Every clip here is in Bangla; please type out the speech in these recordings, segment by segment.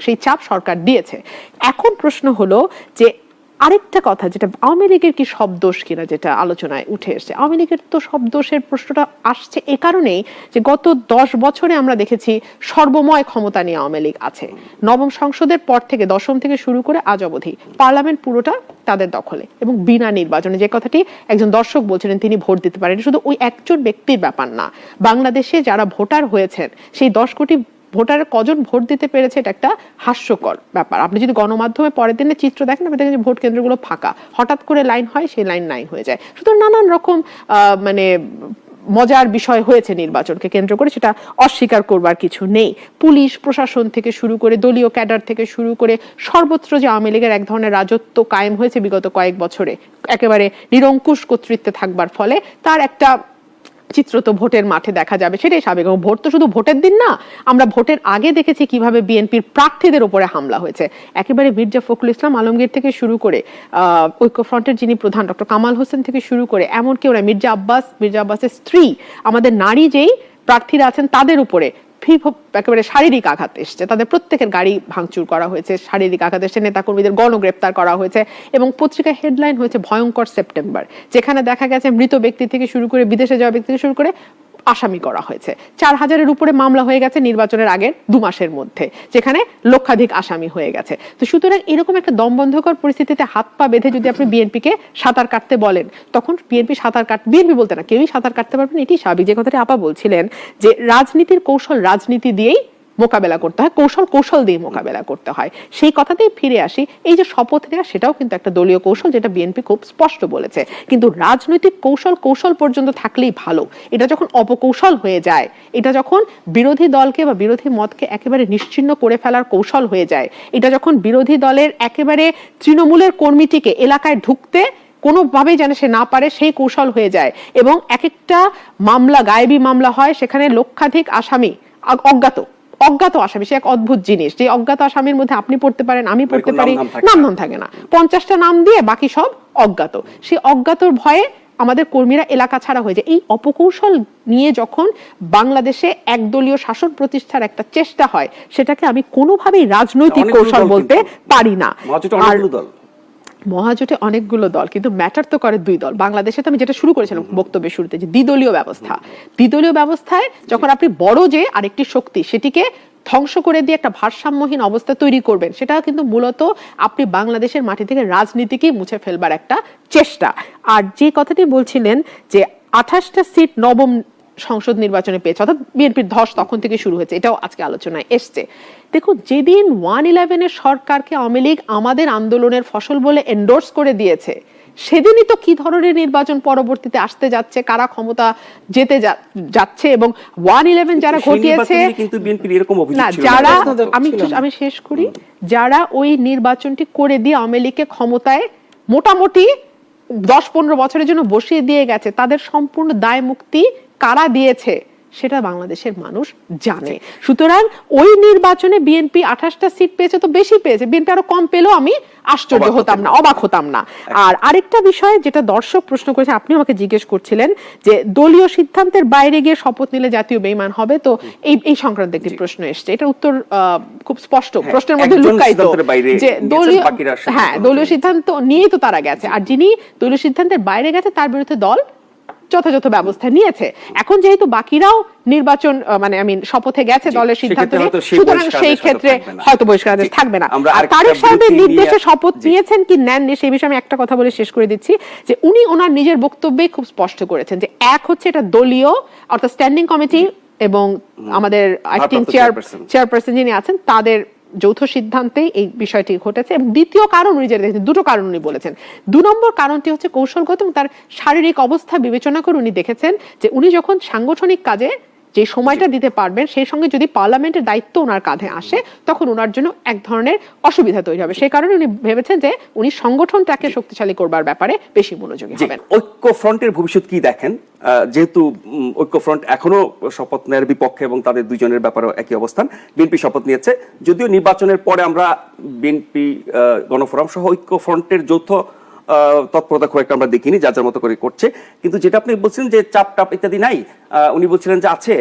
সেই চাপ সরকার দিয়েছে। এখন প্রশ্ন হলো যে আরেকটা কথা, যেটা আওয়ামী লীগের কি সব দোষ কিনা, যেটা আলোচনায় উঠে এসছে। আওয়ামী লীগের তো সব দোষের প্রশ্নটা আসছে এ কারণেই যে গত 10 বছরে আমরা দেখেছি সর্বময় ক্ষমতা নিয়ে আওয়ামী লীগ আছে। নবম সংসদের পর থেকে, দশম থেকে শুরু করে আজ অবধি পার্লামেন্ট পুরোটা তাদের দখলে, এবং বিনা নির্বাচনে। যে কথাটি একজন দর্শক বলছিলেন তিনি ভোট দিতে পারেন, শুধু ওই একজন ব্যক্তির ব্যাপার না, বাংলাদেশে যারা ভোটার হয়েছেন সেই 10 কোটি ভোটার কজন ভোট দিতে পেরেছে এটা একটা হাস্যকর ব্যাপার। আপনি যদি গণমাধ্যমে পরের দিনের চিত্র দেখেন, আপনি দেখেন যে ভোট কেন্দ্রগুলো ফাঁকা, হঠাৎ করে লাইন হয়, সেই লাইন নাই হয়ে যায়। সুতরাং নানান রকম মানে মজার বিষয় হয়েছে নির্বাচনকে কেন্দ্র করে, সেটা অস্বীকার করবার কিছু নেই। পুলিশ প্রশাসন থেকে শুরু করে, দলীয় ক্যাডার থেকে শুরু করে সর্বত্র যে আওয়ামী লীগের এক ধরনের রাজত্ব কায়েম হয়েছে বিগত কয়েক বছরে, একেবারে নিরঙ্কুশ কর্তৃত্বে থাকবার ফলে তার একটা চিত্র তো ভোটের মাঠে দেখা যাবে, সেটাই স্বাভাবিক। এবং ভোট তো শুধু ভোটের দিন না, আমরা ভোটের আগে দেখেছি কিভাবে বিএনপির প্রার্থীদের উপরে হামলা হয়েছে। একেবারে মির্জা ফখরুল ইসলাম আলমগীর থেকে শুরু করে ঐক্যফ্রন্টের যিনি প্রধান ডক্টর কামাল হোসেন থেকে শুরু করে এমনকি ওরা মির্জা আব্বাসের স্ত্রী, আমাদের নারী যেই প্রার্থীরা আছেন তাদের উপরে একেবারে শারীরিক আঘাত এসছে। তাদের প্রত্যেকের গাড়ি ভাঙচুর করা হয়েছে, শারীরিক আঘাত এসছে, নেতাকর্মীদের গণগ্রেপ্তার করা হয়েছে, এবং পত্রিকায় হেডলাইন হয়েছে ভয়ঙ্কর সেপ্টেম্বর, যেখানে দেখা গেছে মৃত ব্যক্তি থেকে শুরু করে বিদেশে যাওয়া ব্যক্তি থেকে শুরু করে আসামি করা হয়েছে। 4000-এর উপরে মামলা হয়ে গেছে নির্বাচনের আগের 2 মাসের মধ্যে, যেখানে লক্ষাধিক আসামি হয়ে গেছে। তো সুতরাং এরকম একটা দমবন্ধকর পরিস্থিতিতে হাত পা বেঁধে যদি আপনি বিএনপিকে সাঁতার কাটতে বলেন, তখন বিএনপি বলতে না, কেউই সাঁতার কাটতে পারবেন, এটি স্বাভাবিক। যে কথাটি আপা বলছিলেন যে রাজনীতির কৌশল রাজনীতি দিয়েই মোকাবেলা করতে হয়, কৌশল দিয়ে মোকাবেলা করতে হয়, সেই কথাতেই ফিরে আসি। এই যে শপথ নেওয়া, সেটাও কিন্তু একটা দলীয় কৌশল, যেটা বিএনপি খুব স্পষ্ট বলেছে। কিন্তু রাজনৈতিক কৌশল পর্যন্ত থাকলেই ভালো, এটা যখন অপকৌশল হয়ে যায়, এটা যখন বিরোধী দলকে বা বিরোধী মতকে একেবারে নিশ্চিহ্ন করে ফেলার কৌশল হয়ে যায়, এটা যখন বিরোধী দলের একেবারে তৃণমূলের কর্মীটিকে এলাকায় ঢুকতে কোনোভাবেই যেন সে না পারে সেই কৌশল হয়ে যায়, এবং এক একটা মামলা গায়েবী মামলা হয়, সেখানে লক্ষাধিক আসামি অজ্ঞাত আসামি। সে এক অদ্ভুত জিনিস, যে অজ্ঞাত আসামির মধ্যে আপনি পড়তে পারেন, আমি পড়তে পারি, নাম থাকে না, 50টা নাম দিয়ে বাকি সব অজ্ঞাত। সেই অজ্ঞাতর ভয়ে আমাদের কর্মীরা এলাকা ছাড়া হয়ে যায়। এই অপকৌশল নিয়ে যখন বাংলাদেশে একদলীয় শাসন প্রতিষ্ঠার একটা চেষ্টা হয়, সেটাকে আমি কোনোভাবেই রাজনৈতিক কৌশল বলতে পারি না। মহাজোটে অনেকগুলো দল, কিন্তু ম্যাটার তো করে 2 দল। বাংলাদেশে তো আমি যেটা শুরু করেছিলাম বক্তব্যের শুরুতে, যে দ্বিদলীয় ব্যবস্থায় যখন আপনি বড় যে আরেকটি শক্তি সেটিকে ধ্বংস করে দিয়ে একটা ভারসাম্যহীন অবস্থা তৈরি করবেন, সেটা কিন্তু মূলত আপনি বাংলাদেশের মাটি থেকে রাজনীতিকেই মুছে ফেলবার একটা চেষ্টা। আর যে কথাটি বলছিলেন যে 28টা সিট নবম সংসদ নির্বাচনে পেয়েছে, অর্থাৎ বিএনপির ধস তখন থেকে শুরু হয়েছে, এটাও আজকে আলোচনায় এসছে। দেখুন, যেদিন 1-11-এর সরকারকে আওয়ামী লীগ আমাদের আন্দোলনের ফসল বলে এন্ডোর্স করে দিয়েছে, সেদিনই তো কি ধরনের নির্বাচন পরবর্তীতে আসতে যাচ্ছে, কারা ক্ষমতা যেতে যাচ্ছে, এবং 1-11 যারা ঘটিয়েছে, যারা আমি শেষ করি, যারা ওই নির্বাচনটি করে দিয়ে আওয়ামী লীগকে ক্ষমতায় মোটামুটি 10-15 বছরের জন্য বসিয়ে দিয়ে গেছে, তাদের সম্পূর্ণ দায় মুক্তি কারা দিয়েছে সেটা বাংলাদেশের মানুষ জানে। সুতরাং ওই নির্বাচনে বিএনপি 28টা সিট পেয়েছে, তো বেশি পেয়েছে, বিএনপি আরো কম পেলেও আমি আশ্চর্য হতাম না, অবাক হতাম না। আর আরেকটা বিষয় যেটা দর্শক প্রশ্ন করেছে, আপনি আমাকে জিজ্ঞেস করছিলেন যে দলীয় সিদ্ধান্তের বাইরে গিয়ে শপথ নিলে জাতীয় বেঈমান হবে, তো এই সংক্রান্ত একটি প্রশ্ন এসছে। এটা উত্তর খুব স্পষ্ট, প্রশ্নের মধ্যে লুকায়িত, যে দলীয় সিদ্ধান্ত নিয়েই তো তারা গেছে, আর যিনি দলীয় সিদ্ধান্তের বাইরে গেছে তার বিরুদ্ধে দল যথাযথ ব্যবস্থা নিয়েছে। এখন যেহেতু বাকিরাও নির্বাচন শপথে গেছে দলের সিদ্ধান্ত নিয়ে, সুতরাং সেই ক্ষেত্রে হয়তো বহিষ্কার থাকবে না। আর তারেক সাহেবের নির্দেশে শপথ নিয়েছেন কি নেননি সেই বিষয়ে আমি একটা কথা বলে শেষ করে দিচ্ছি, যে উনি ওনার নিজের বক্তব্যে খুব স্পষ্ট করেছেন যে এক হচ্ছে এটা দলীয়, অর্থাৎ স্ট্যান্ডিং কমিটি এবং আমাদের অ্যাক্টিং চেয়ারপারসন যিনি আছেন তাদের যৌথ সিদ্ধান্তে এই বিষয়টি ঘটেছে। এবং দ্বিতীয় কারণ উনি যেটা দেখেছেন, 2টো কারণ উনি বলেছেন। 2 নম্বর কারণটি হচ্ছে কৌশলগত, এবং তার শারীরিক অবস্থা বিবেচনা করে উনি দেখেছেন যে উনি যখন সাংগঠনিক কাজে যে সময়টা দিতে পারবেন, সেই সঙ্গে যদি পার্লামেন্টের দায়িত্ব ওনার কাঁধে আসে, তখন ওনার জন্য এক ধরনের অসুবিধা তৈরি হবে। সেই কারণে উনি ভেবেছেন যে উনি সংগঠনটাকে শক্তিশালী করবার ব্যাপারে বেশি মনোযোগী হবেন। ঐক্যফ্রন্টের ভবিষ্যৎ কি দেখেন? যেহেতু ঐক্যফ্রন্ট এখনো শপথ নেওয়ার বিপক্ষে এবং তাদের দুজনের ব্যাপারে একই অবস্থান, বিএনপি শপথ নিয়েছে, যদিও নির্বাচনের পরে আমরা বিএনপি গণফোরাম সহ ঐক্যফ্রন্টের যৌথ তৎপরতা খুব একটা আমরা দেখিনি, যার যার মতো করে করছে। কিন্তু যেটা আপনি বলছিলেন যে চাপ টাপ ইত্যাদি নাই, উনি বলছিলেন যে আছে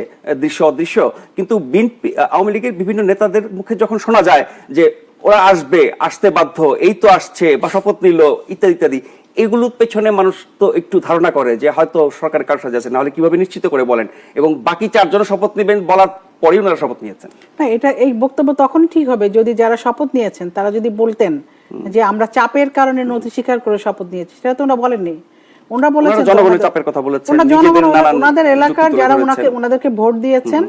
দৃশ্য অদৃশ্য, কিন্তু বিএনপি আওয়ামী লীগের বিভিন্ন নেতাদের মুখে যখন শোনা যায় যে ওরা আসবে, আসতে বাধ্য, এই তো আসছে, বা শপথ নিল ইত্যাদি ইত্যাদি, এগুলোর পেছনে মানুষ তো একটু ধারণা করে যে হয়তো সরকারের কারসাজি আছে, নাহলে কিভাবে নিশ্চিত করে বলেন? এবং বাকি 4 জন শপথ নেবেন বলার পরেই ওনারা শপথ নিয়েছেন। না, এটা এই বক্তব্য তখন ঠিক হবে যদি যারা শপথ নিয়েছেন তারা যদি বলতেন যে আমরা চাপের কারণে নথি স্বীকার করে শপথ নিয়েছি। সেটা তো ওনারা বলেননি। ওনারা বলেছেন জনগণের চাপের কথা বলেছেন, ওনাদের এলাকার যারা ওনাদেরকে ভোট দিয়েছেন,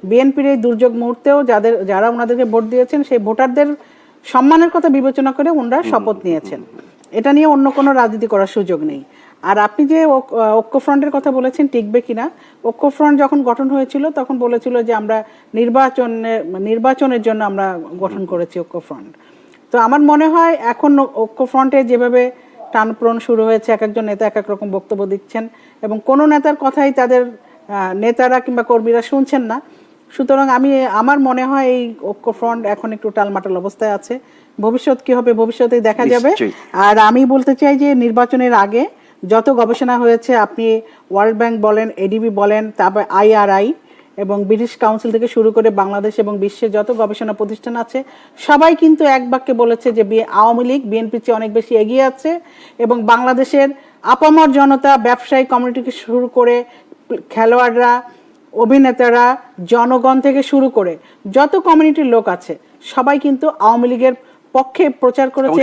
বিএনপির এই দুর্যোগ মুহূর্তেও যারা ওনাদেরকে ভোট দিয়েছেন সেই ভোটারদের সম্মানের কথা বিবেচনা করে ওনারা শপথ নিয়েছেন। এটা নিয়ে অন্য কোনো রাজনীতি করার সুযোগ নেই। আর আপনি যে ঐক্যফ্রন্টের কথা বলেছেন টিকবে কিনা, ঐক্যফ্রন্ট যখন গঠন হয়েছিল তখন বলেছিল যে আমরা নির্বাচনের জন্য আমরা গঠন করেছি ঐক্যফ্রন্ট। তো আমার মনে হয় এখন ঐক্যফ্রন্টে যেভাবে টানপ্রণ শুরু হয়েছে, এক একজন নেতা এক এক রকম বক্তব্য দিচ্ছেন এবং কোনো নেতার কথাই তাদের নেতারা কিংবা কর্মীরা শুনছেন না। সুতরাং আমার মনে হয় এই ঐক্যফ্রন্ট এখন একটু টালমাটাল অবস্থায় আছে। ভবিষ্যৎ কি হবে ভবিষ্যতে দেখা যাবে। আর আমি বলতে চাই যে নির্বাচনের আগে যত গবেষণা হয়েছে, আপনি ওয়ার্ল্ড ব্যাংক বলেন, এডিবি বলেন, তারপর IRI এবং ব্রিটিশ কাউন্সিল থেকে শুরু করে বাংলাদেশ এবং বিশ্বে যত গবেষণা প্রতিষ্ঠান আছে, সবাই কিন্তু এক বাক্যে বলেছে যে আওয়ামী লীগ বিএনপির চেয়ে অনেক বেশি এগিয়ে আছে এবং বাংলাদেশের আপামর জনতা, ব্যবসায়ী কমিউনিটিকে শুরু করে খেলোয়াড়রা, অভিনেতারা, জনগণ থেকে শুরু করে যত কমিউনিটির লোক আছে সবাই কিন্তু আওয়ামী লীগের পক্ষে প্রচার করেছে।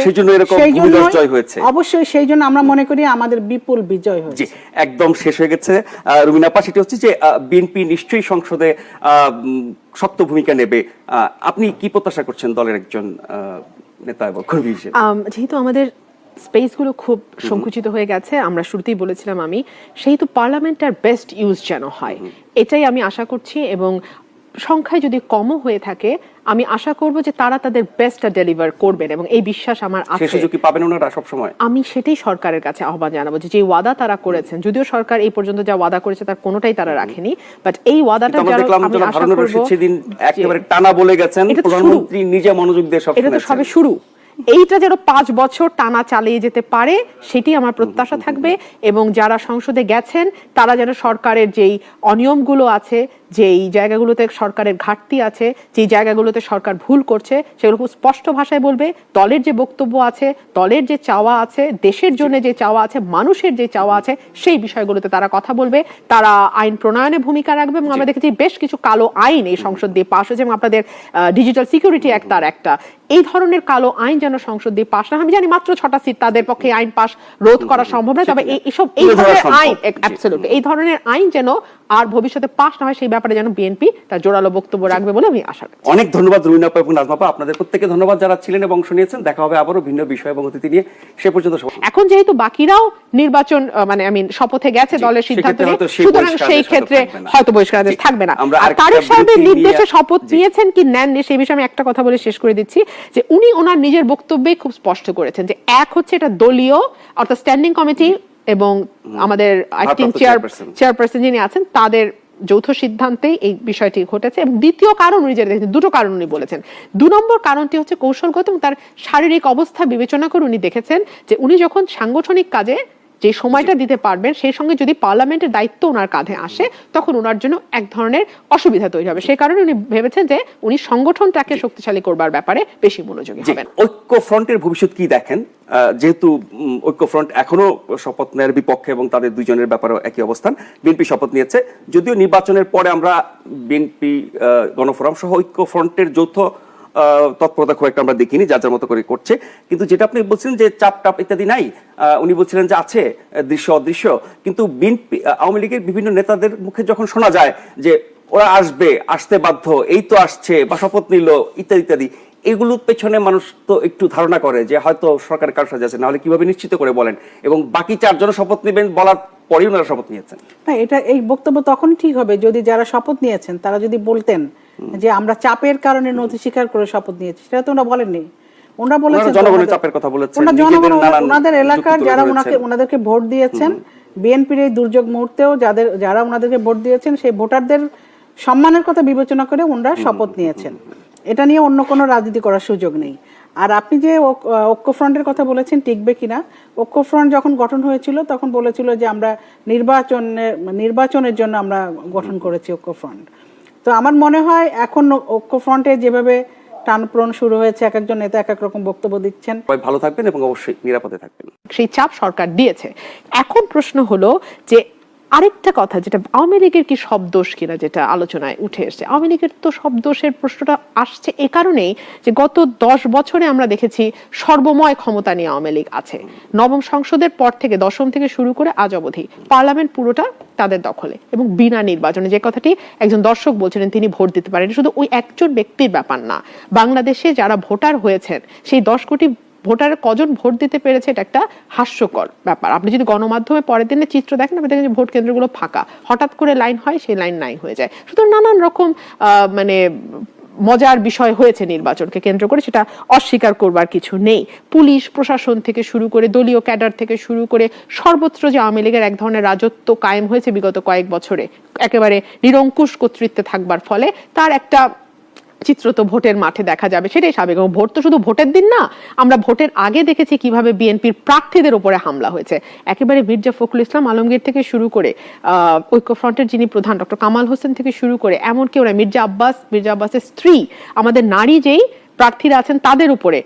অবশ্যই সেই জন্য আমরা মনে করি আমাদের বিপুল বিজয় হয়েছে। একদম শেষ হয়ে গেছে রুমিনা আপা, সেটা হচ্ছে যে বিএনপি নিশ্চয়ই সংসদে শক্ত ভূমিকা নেবে। আপনি কি প্রত্যাশা করছেন দলের একজন নেতা এবং কর্মী হিসেবে? যেহেতু আমাদের স্পেসগুলো খুব সংকুচিত হয়ে গেছে, আমরা শুরুতেই বলেছিলাম সেহেতু পার্লামেন্টের বেস্ট ইউজ যেন হয়, এটাই আমি আশা করছি। এবং সংখ্যায় যদি কমও হয়ে থাকে, আমি আশা করব যে তারা তাদের বেস্টটা ডেলিভার করবেন এবং এই বিশ্বাস আমার আছে। সেই সুযোগ কি পাবেন ওনারা সব সময়? আমি সেটাই সরকারের কাছে আহ্বান জানাবো যে ওয়াদা তারা করেছেন, যদিও সরকার এই পর্যন্ত যা ওয়াদা করেছে তার কোনোটাই তারা রাখেনি, বাট এই ওয়াদাটা আমি আশা করব সেদিন একেবারে টানা বলে গেছেন প্রধানমন্ত্রী নিজে মনোযোগ দিয়ে সব। এটা তো সবে শুরু, এইটা যেন 5 বছর টানা চালিয়ে যেতে পারে সেটি আমার প্রত্যাশা থাকবে। এবং যারা সংসদে গেছেন তারা যেন সরকারের যেই অনিয়মগুলো আছে, যেই জায়গাগুলোতে সরকারের ঘাটতি আছে, যেই জায়গাগুলোতে সরকার ভুল করছে, সেগুলো খুব স্পষ্ট ভাষায় বলবে। দলের যে বক্তব্য আছে, দলের যে চাওয়া আছে, দেশের জন্য যে চাওয়া আছে, মানুষের যে চাওয়া আছে, সেই বিষয়গুলোতে তারা কথা বলবে। তারা আইন প্রণয়নে ভূমিকা রাখবে এবং আমরা দেখেছি বেশ কিছু কালো আইন এই সংসদ দিয়ে পাশ হয়েছে এবং আপনাদের ডিজিটাল সিকিউরিটি অ্যাক্ট তার একটা। এই ধরনের কালো আইন যেন সংসদ দিয়ে পাশ না, আমি জানি মাত্র 6টা সিট, তাদের পক্ষে আইন পাশ রোধ করা সম্ভব না, তবে এই ধরনের আইন অ্যাবসলিউটলি এই ধরনের আইন যেন আর ভবিষ্যতে পাশ না হয় সেই ব্যাপারে যেন বিএনপি তার জোরালো বক্তব্য রাখবে বলে আমি আশা করি। অনেক ধন্যবাদ রুমিনা আপা এবং নাজমা আপা, আপনাদের প্রত্যেককে ধন্যবাদ যারা ছিলেন এবং অংশ নিয়েছেন। দেখা হবে আবারও ভিন্ন বিষয় এবং অতিথি নিয়ে। সে পর্যন্ত এখন যেহেতু বাকিরাও নির্বাচন শপথে গেছে দলের সিদ্ধান্ত নিয়ে, সুতরাং সেই ক্ষেত্রে হয়তো বহিষ্কার আদেশ থাকবে না। আর তারেক সাহেবের নির্দেশে শপথ নিয়েছেন কি নেননি সেই বিষয়ে আমি একটা কথা বলে শেষ করে দিচ্ছি, যে উনি ওনার নিজের বক্তব্যে খুব স্পষ্ট করেছেন যে এক হচ্ছে এটা দলীয় অর্থাৎ স্ট্যান্ডিং কমিটি এবং আমাদের অ্যাক্টিং চেয়ারপারসন যিনি আছেন তাদের যৌথ সিদ্ধান্তে এই বিষয়টি ঘটেছে। এবং দ্বিতীয় কারণ উনি যেটা দেখেছেন, দুটো কারণ উনি বলেছেন। 2 নম্বর কারণটি হচ্ছে কৌশলগত এবং তার শারীরিক অবস্থা বিবেচনা করে উনি দেখেছেন যে উনি যখন সাংগঠনিক কাজে যে সময়টা দিতে পারবেন সেই সঙ্গে যদি পার্লামেন্টের দায়িত্ব ওনার কাঁধে আসে তখন ওনার জন্য এক ধরনের অসুবিধা তৈরি হবে। সেই কারণে উনি ভেবেছেন যে উনি সংগঠনটাকে শক্তিশালী করবার ব্যাপারে বেশি মনোযোগী হবেন। ঐক্যফ্রন্টের ভবিষ্যৎ কি দেখেন? যেহেতু ঐক্যফ্রন্ট এখনো শপথ নেওয়ার বিপক্ষে এবং তাদের 2 জনের ব্যাপারেও একই অবস্থান, বিএনপি শপথ নিয়েছে, যদিও নির্বাচনের পরে আমরা বিএনপি গণফোরাম সহ ঐক্যফ্রন্টের যৌথ তৎপরতা খুব একটা আমরা দেখিনি, যার যার মতো করে করছে। কিন্তু যেটা আপনি বলছিলেন যে চাপ টাপ ইত্যাদি নাই, উনি বলছিলেন যে আছে দৃশ্য অদৃশ্য, কিন্তু বিএনপি আওয়ামী লীগের বিভিন্ন নেতাদের মুখে যখন শোনা যায় যে ওরা আসবে, আসতে বাধ্য, এই তো আসছে, বা শপথ নিল ইত্যাদি ইত্যাদি, এগুলোর পেছনে মানুষ তো একটু ধারণা করে যে হয়তো সরকারের কারসাজি আছে, নাহলে কিভাবে নিশ্চিত করে বলেন? এবং বাকি 4 জন শপথ নেবেন বলার পরেই ওনারা শপথ নিয়েছেন। না, এই বক্তব্য তখন ঠিক হবে যদি যারা শপথ নিয়েছেন তারা যদি বলতেন যে আমরা চাপের কারণে নথি স্বীকার করে শপথ নিয়েছি। সেটা তো ওনারা বলেননি। ওনারা বলেছেন জনগণের চাপের কথা বলেছেন, ওনাদের এলাকার যারা ওনাদেরকে ভোট দিয়েছেন, বিএনপির এই দুর্যোগ মুহূর্তেও যারা ওনাদেরকে ভোট দিয়েছেন সেই ভোটারদের সম্মানের কথা বিবেচনা করে ওনারা শপথ নিয়েছেন। এটা নিয়ে অন্য কোনো রাজনীতি করার সুযোগ নেই। আর আপনি যে ঐক্যফ্রন্টের কথা বলেছেন টিকবে কিনা, ঐক্যফ্রন্ট যখন গঠন হয়েছিল তখন বলেছিল যে আমরা নির্বাচনের জন্য আমরা গঠন করেছি ঐক্যফ্রন্ট। তো আমার মনে হয় এখন ঐক্যফ্রন্টে যেভাবে টানপ্রন শুরু হয়েছে, এক একজন নেতা এক এক রকম বক্তব্য দিচ্ছেন। সবাই ভালো থাকবেন এবং অবশ্যই নিরাপদে থাকবেন। সেই চাপ সরকার দিয়েছে। এখন প্রশ্ন হলো যে আরেকটা কথা, যেটা আওয়ামী লীগের কি সব দোষ কিনা, যেটা আলোচনায় উঠে এসছে। আওয়ামী লীগের তো সব দোষের প্রশ্নটা আসছে এ কারণেই যে গত 10 বছরে আমরা দেখেছি সর্বময় ক্ষমতা নিয়ে আওয়ামী লীগ আছে। নবম সংসদের পর থেকে, দশম থেকে শুরু করে আজ অবধি পার্লামেন্ট পুরোটা তাদের দখলে, এবং বিনা নির্বাচনে, যে কথাটি একজন দর্শক বলছিলেন তিনি ভোট দিতে পারেন, শুধু ওই একজন ব্যক্তির ব্যাপার না, বাংলাদেশে যারা ভোটার হয়েছেন সেই 10 কোটি ভোটার কজন ভোট দিতে পেরেছে, এটা একটা হাস্যকর ব্যাপার। আপনি যদি গণমাধ্যমে পরের দিনের চিত্র দেখেন, আপনি দেখেন যে ভোট কেন্দ্রগুলো ফাঁকা, হঠাৎ করে লাইন হয়, সেই লাইন নাই হয়ে যায়। সুতরাং নানান রকম মানে মজার বিষয় হয়েছে নির্বাচনকে কেন্দ্র করে, সেটা অস্বীকার করবার কিছু নেই। পুলিশ প্রশাসন থেকে শুরু করে, দলীয় ক্যাডার থেকে শুরু করে সর্বত্র যে আওয়ামী লীগের এক ধরনের রাজত্ব কায়েম হয়েছে বিগত কয়েক বছরে, একেবারে নিরঙ্কুশ কর্তৃত্বে থাকবার ফলে তার একটা চিত্র তো ভোটের মাঠে দেখা যাবে, সেটাই স্বাভাবিক। এবং ভোট তো শুধু ভোটের দিন না, আমরা ভোটের আগে দেখেছি কিভাবে বিএনপির প্রার্থীদের উপরে হামলা হয়েছে। একেবারে মির্জা ফখরুল ইসলাম আলমগীর থেকে শুরু করে ঐক্যফ্রন্টের যিনি প্রধান ডক্টর কামাল হোসেন থেকে শুরু করে এমনকি ওরা মির্জা আব্বাসের স্ত্রী, আমাদের নারী যেই প্রার্থীরা আছেন তাদের উপরে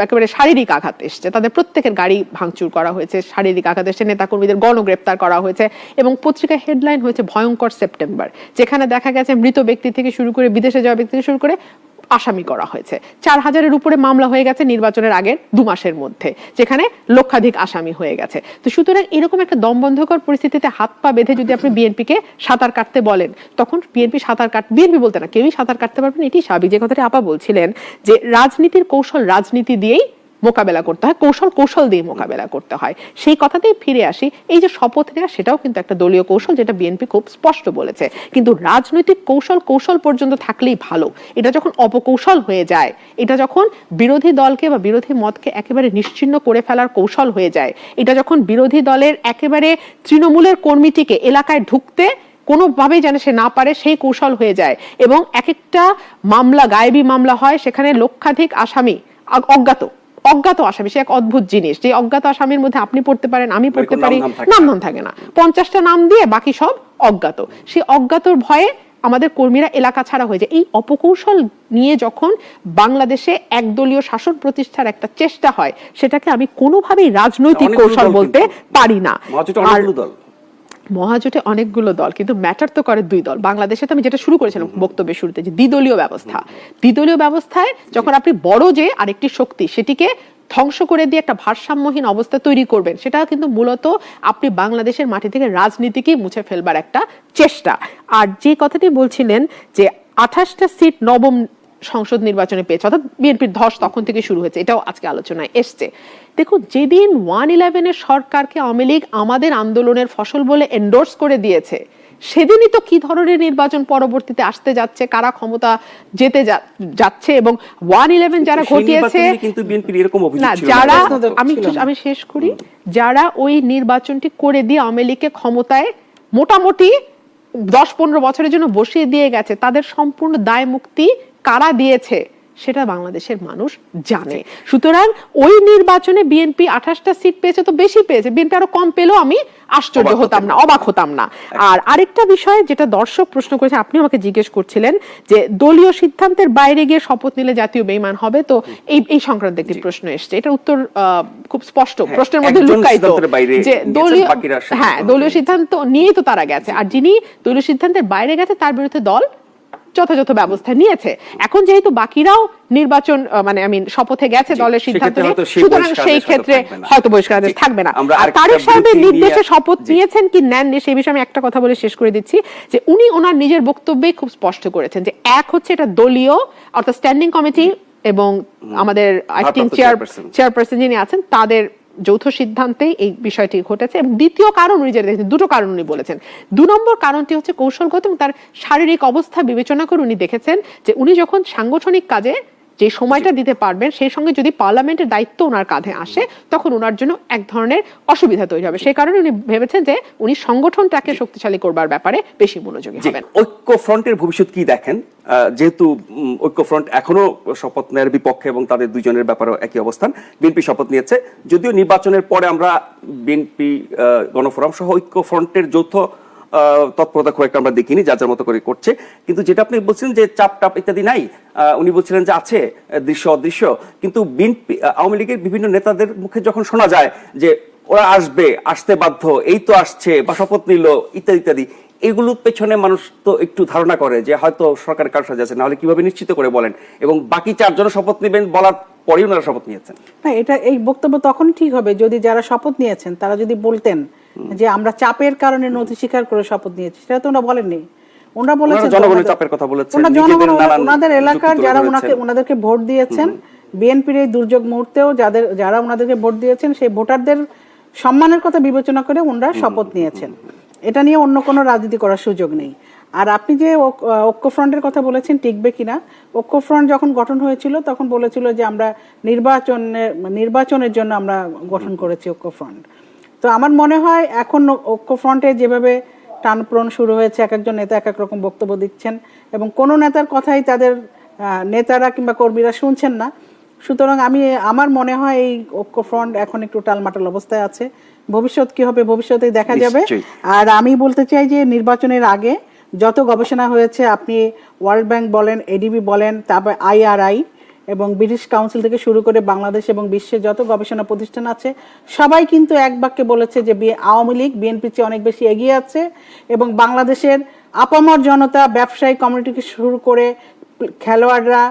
একেবারে শারীরিক আঘাত এসছে, তাদের প্রত্যেকের গাড়ি ভাঙচুর করা হয়েছে, শারীরিক আঘাত এসছে, নেতাকর্মীদের গণগ্রেপ্তার করা হয়েছে, এবং পত্রিকায় হেডলাইন হয়েছে ভয়ঙ্কর সেপ্টেম্বর, যেখানে দেখা গেছে মৃত ব্যক্তি থেকে শুরু করে বিদেশে যাওয়া ব্যক্তি থেকে শুরু করে আসামি করা হয়েছে। 4000-এর উপরে মামলা হয়ে গেছে নির্বাচনের আগের 2 মাসের মধ্যে, যেখানে লক্ষাধিক আসামি হয়ে গেছে। তো সুতরাং এরকম একটা দমবন্ধকর পরিস্থিতিতে হাত পা বেঁধে যদি আপনি বিএনপিকে সাঁতার কাটতে বলেন, তখন বিএনপি বলতে না, কেউই সাঁতার কাটতে পারবেন, এটি স্বাভাবিক। যে কথাটি আপা বলছিলেন যে রাজনীতির কৌশল রাজনীতি দিয়েই মোকাবেলা করতে হয়, কৌশল দিয়ে মোকাবেলা করতে হয়, সেই কথাতেই ফিরে আসি। এই যে শপথ নেওয়া, সেটাও কিন্তু একটা দলীয় কৌশল, যেটা বিএনপি খুব স্পষ্ট বলেছে। কিন্তু রাজনৈতিক কৌশল পর্যন্ত থাকলেই ভালো, এটা যখন অপকৌশল হয়ে যায়, এটা যখন বিরোধী দলকে বা বিরোধী মতকে একেবারে নিশ্চিহ্ন করে ফেলার কৌশল হয়ে যায়, এটা যখন বিরোধী দলের একেবারে তৃণমূলের কর্মীটিকে এলাকায় ঢুকতে কোনোভাবেই যেন সে না পারে সেই কৌশল হয়ে যায়, এবং এক একটা মামলা গায়েবী মামলা হয়, সেখানে লক্ষাধিক আসামি অজ্ঞাত আসামি। সে এক অদ্ভুত জিনিস, যে অজ্ঞাত আসামির মধ্যে আপনি পড়তে পারেন, আমি পড়তে পারি, নাম থাকে না, 50টা নাম দিয়ে বাকি সব অজ্ঞাত। সেই অজ্ঞাতর ভয়ে আমাদের কর্মীরা এলাকা ছাড়া হয়ে যায়। এই অপকৌশল নিয়ে যখন বাংলাদেশে একদলীয় শাসন প্রতিষ্ঠার একটা চেষ্টা হয়, সেটাকে আমি কোনোভাবেই রাজনৈতিক কৌশল বলতে পারি না। মহাজোটে অনেকগুলো দল, কিন্তু ম্যাটার তো করে 2 দল। বাংলাদেশে তো আমি যেটা শুরু করেছিলাম বক্তব্যের শুরুতে, যে দ্বিদলীয় ব্যবস্থায় যখন আপনি বড় যে আরেকটি শক্তি, সেটিকে ধ্বংস করে দিয়ে একটা ভারসাম্যহীন অবস্থা তৈরি করবেন, সেটা কিন্তু মূলত আপনি বাংলাদেশের মাটি থেকে রাজনীতিকে মুছে ফেলবার একটা চেষ্টা। আর যে কথাটি বলছিলেন যে 28টা সিট নবম সংসদ নির্বাচনে পেয়েছে, অর্থাৎ বিএনপির ধস তখন থেকে শুরু হয়েছে, এটাও আজকে আলোচনায় এসছে। দেখুন, যেদিন 1-11-এর সরকারকে আওয়ামী লীগ আমাদের আন্দোলনের ফসল বলে এন্ডোর্স করে দিয়েছে, সেদিনই তো কি ধরনের নির্বাচন পরবর্তীতে আসতে যাচ্ছে, কারা ক্ষমতা যেতে যাচ্ছে, এবং 1-11 যারা ঘটিয়েছে, না যারা, আমি শেষ করি, যারা ওই নির্বাচনটি করে দিয়ে আওয়ামী লীগকে ক্ষমতায় মোটামুটি 10-15 বছরের জন্য বসিয়ে দিয়ে গেছে, তাদের সম্পূর্ণ দায় মুক্তি কারা দিয়েছে সেটা বাংলাদেশের মানুষ জানে। সুতরাং ওই নির্বাচনে বিএনপি 28টা সিট পেয়েছে, তো বেশি পেয়েছে, বিএনপি আরো কম পেলেও আমি আশ্চর্য হতাম না, অবাক হতাম না। আর আরেকটা বিষয় যেটা দর্শক প্রশ্ন করেছে, আপনি আমাকে জিজ্ঞেস করছিলেন যে দলীয় সিদ্ধান্তের বাইরে গিয়ে শপথ নিলে জাতীয় বেঈমান হবে, তো এই সংক্রান্ত একটি প্রশ্ন এসেছে। এটা উত্তর খুব স্পষ্ট, প্রশ্নের মধ্যে লুকায়িত, যে দলীয় সিদ্ধান্ত নিয়েই তো তারা গেছে, আর যিনি দলীয় সিদ্ধান্তের বাইরে গেছে তার বিরুদ্ধে দল যথাযথ ব্যবস্থা নিয়েছে। এখন যেহেতু বাকিরাও নির্বাচন শপথে গেছে দলের সিদ্ধান্ত নিয়ে, সুতরাং সেই ক্ষেত্রে হয়তো বহিষ্কার থাকবে না। আর তারেক সাহেবের নির্দেশে শপথ নিয়েছেন কি নেননি সেই বিষয়ে আমি একটা কথা বলে শেষ করে দিচ্ছি, যে উনি ওনার নিজের বক্তব্যে খুব স্পষ্ট করেছেন যে এক হচ্ছে এটা দলীয়, অর্থাৎ স্ট্যান্ডিং কমিটি এবং আমাদের চেয়ারপারসন যিনি আছেন তাদের যৌথ সিদ্ধান্তে এই বিষয়টি ঘটেছে। এবং দ্বিতীয় কারণ উনি যেটা দেখেছেন, 2টো কারণ উনি বলেছেন। 2 নম্বর কারণটি হচ্ছে কৌশলগত, এবং তার শারীরিক অবস্থা বিবেচনা করে উনি দেখেছেন যে উনি যখন সাংগঠনিক কাজে যে সময়টা দিতে পারবেন সেই সঙ্গে যদি পার্লামেন্টের দায়িত্ব ওনার কাঁধে আসে তখন ওনার জন্য এক ধরনের অসুবিধা তৈরি হবে। সেই কারণে উনি ভেবেছেন যে উনি সংগঠনটাকে শক্তিশালী করবার ব্যাপারে বেশি মনোযোগী হবেন। ঐক্য ফ্রন্টের ভবিষ্যৎ কি দেখেন, যেহেতু ঐক্য ফ্রন্ট এখনো শপথ নেওয়ার বিপক্ষে এবং তাদের দুইজনের ব্যাপারে একই অবস্থান, বিএনপি শপথ নিয়েছে, যদিও নির্বাচনের পরে আমরা বিএনপি গণফোরাম সহ ঐক্য ফ্রন্টের যৌথ তৎপরতা খুব একটা আমরা দেখিনি, যার যার মতো করে করছে। কিন্তু যেটা আপনি বলছিলেন যে চাপ টাপ ইত্যাদি নাই, উনি বলছিলেন যে আছে দৃশ্য অদৃশ্য, কিন্তু বিএনপি আওয়ামী লীগের বিভিন্ন নেতাদের মুখে যখন শোনা যায় যে ওরা আসবে, আসতে বাধ্য, এই তো আসছে বা শপথ নিল ইত্যাদি ইত্যাদি, এগুলোর পেছনে মানুষ তো একটু ধারণা করে যে হয়তো সরকারের কারসাজি আছে, নাহলে কিভাবে নিশ্চিত করে বলেন? এবং বাকি চারজন শপথ নেবেন বলার পরেই ওনারা শপথ নিয়েছেন। না, এটা এই বক্তব্য তখন ঠিক হবে যদি যারা শপথ নিয়েছেন তারা যদি বলতেন যে আমরা চাপের কারণে নথি স্বীকার করে শপথ নিয়েছি, সেটা তো ওরা বলেননি। ওনারা বলেছেন জনগণের চাপের কথা বলেছেন, ওনাদের এলাকার যারা ওনাদেরকে ভোট দিয়েছেন, বিএনপির এই দুর্যোগ মুহূর্তেও যারা ওনাদেরকে ভোট দিয়েছেন সেই ভোটারদের সম্মানের কথা বিবেচনা করে ওনারা শপথ নিয়েছেন। এটা নিয়ে অন্য কোনো রাজনীতি করার সুযোগ নেই। আর আপনি যে ঐক্যফ্রন্টের কথা বলেছেন টিকবে কিনা, ঐক্যফ্রন্ট যখন গঠন হয়েছিল তখন বলেছিল যে আমরা নির্বাচনের জন্য আমরা গঠন করেছি ঐক্যফ্রন্ট। তো আমার মনে হয় এখন ঐক্যফ্রন্টে যেভাবে টানপ্রন শুরু হয়েছে, এক একজন নেতা এক এক রকম বক্তব্য দিচ্ছেন এবং কোনো নেতার কথাই তাদের নেতারা কিংবা কর্মীরা শুনছেন না। সুতরাং আমার মনে হয় এই ঐক্যফ্রন্ট এখন একটু টালমাটাল অবস্থায় আছে। ভবিষ্যৎ কি হবে ভবিষ্যতে দেখা যাবে। আর আমি বলতে চাই যে নির্বাচনের আগে যত গবেষণা হয়েছে, আপনি ওয়ার্ল্ড ব্যাংক বলেন, এডিবি বলেন, তারপর IRI এবং ব্রিটিশ কাউন্সিল থেকে শুরু করে বাংলাদেশ এবং বিশ্বে যত গবেষণা প্রতিষ্ঠান আছে, সবাই কিন্তু এক বাক্যে বলেছে যে আওয়ামী লীগ বিএনপির চেয়ে অনেক বেশি এগিয়ে আছে এবং বাংলাদেশের আপামর জনতা, ব্যবসায়ী কমিউনিটিকে শুরু করে খেলোয়াড়রা,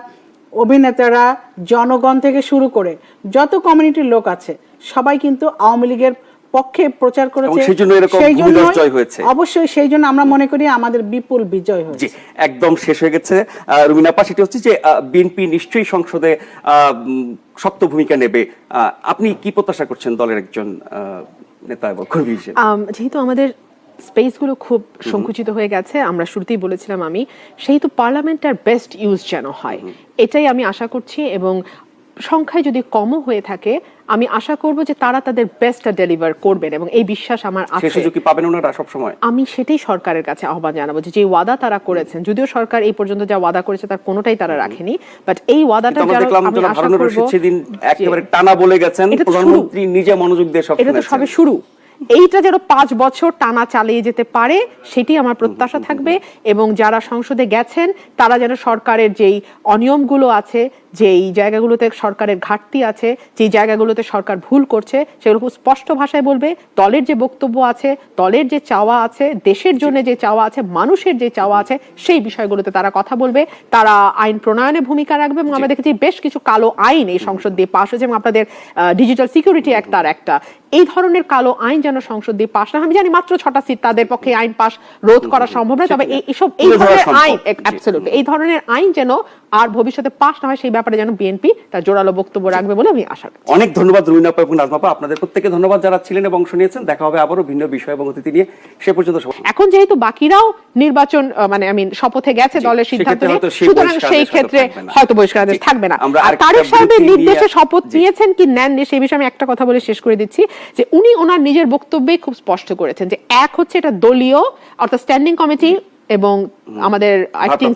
অভিনেতারা, জনগণ থেকে শুরু করে যত কমিউনিটির লোক আছে সবাই কিন্তু আওয়ামী লীগের পক্ষে প্রচার করেছে। অবশ্যই সেই জন্য আমরা মনে করি আমাদের বিপুল বিজয় হয়েছে। একদম শেষ হয়ে গেছে রুমিনা আপা, সেটা হচ্ছে যে বিএনপি নিশ্চয়ই সংসদে শক্ত ভূমিকা নেবে। আপনি কি প্রত্যাশা করছেন দলের একজন নেতা এবং কর্মী হিসেবে? যেহেতু আমাদের স্পেসগুলো খুব সংকুচিত হয়ে গেছে, আমরা শুরুতেই বলেছিলাম সেই তো পার্লামেন্টার বেস্ট ইউজ যেন হয়, এটাই আমি আশা করছি। এবং সংখ্যায় যদি কমও হয়ে থাকে, আমি আশা করব যে তারা তাদের বেস্টটা ডেলিভার করবেন এবং এই বিশ্বাস আমার আছে। সেই সুযোগ কি পাবেন ওনারা সব সময়? আমি সেটাই সরকারের কাছে আহ্বান জানাবো যে ওয়াদা তারা করেছেন, যদিও সরকার এই পর্যন্ত যা ওয়াদা করেছে তার কোনোটাই তারা রাখেনি, বাট এই ওয়াদাটা আমি আশা করব সেদিন একেবারে টানা বলে গেছেন, প্রধানমন্ত্রী নিজে মনোযোগ দিয়ে সব এটা তো সবে শুরু। এইটা যেন 5 বছর টানা চালিয়ে যেতে পারে সেটি আমার প্রত্যাশা থাকবে। এবং যারা সংসদে গেছেন তারা যেন সরকারের যেই অনিয়মগুলো আছে, যেই জায়গাগুলোতে সরকারের ঘাটতি আছে, যেই জায়গাগুলোতে সরকার ভুল করছে, সেগুলো খুব স্পষ্ট ভাষায় বলবে। দলের যে বক্তব্য আছে, দলের যে চাওয়া আছে, দেশের জন্য যে চাওয়া আছে, মানুষের যে চাওয়া আছে, সেই বিষয়গুলোতে তারা কথা বলবে। তারা আইন প্রণয়নে ভূমিকা রাখবে এবং আমরা দেখেছি বেশ কিছু কালো আইন এই সংসদ দিয়ে পাশ হয়েছে এবং আপনাদের ডিজিটাল সিকিউরিটি অ্যাক্ট তার একটা। এই ধরনের কালো আইন যেন সংসদ দিয়ে পাশ না, আমি জানি মাত্র 6টা সিট, তাদের পক্ষে আইন পাশ রোধ করা সম্ভব না, তবে এই ধরনের আইন অ্যাবসলিউটলি এই ধরনের আইন যেন আর ভবিষ্যতে পাশ না হয় সেই ব্যাপারে যেন বিএনপি তার জোরালো বক্তব্য রাখবে বলে আমি আশা করি। অনেক ধন্যবাদ রুমিনা আপা এবং নাজমা আপা, আপনাদের প্রত্যেককে ধন্যবাদ যারা ছিলেন এবং অংশ নিয়েছেন। দেখা হবে আবারও ভিন্ন বিষয় এবং অতিথি নিয়ে। সে পর্যন্ত এখন যেহেতু বাকিরাও নির্বাচন শপথে গেছে দলের সিদ্ধান্ত নিয়ে, সুতরাং সেই ক্ষেত্রে হয়তো বহিষ্কার আদেশ থাকবে না। আর তারেক সাহেবের নির্দেশে শপথ নিয়েছেন কি নেননি সেই বিষয়ে আমি একটা কথা বলে শেষ করে দিচ্ছি, যে উনি ওনার নিজের বক্তব্যে খুব স্পষ্ট করেছেন যে এক হচ্ছে এটা দলীয় অর্থাৎ স্ট্যান্ডিং কমিটি এবং আমাদের অ্যাক্টিং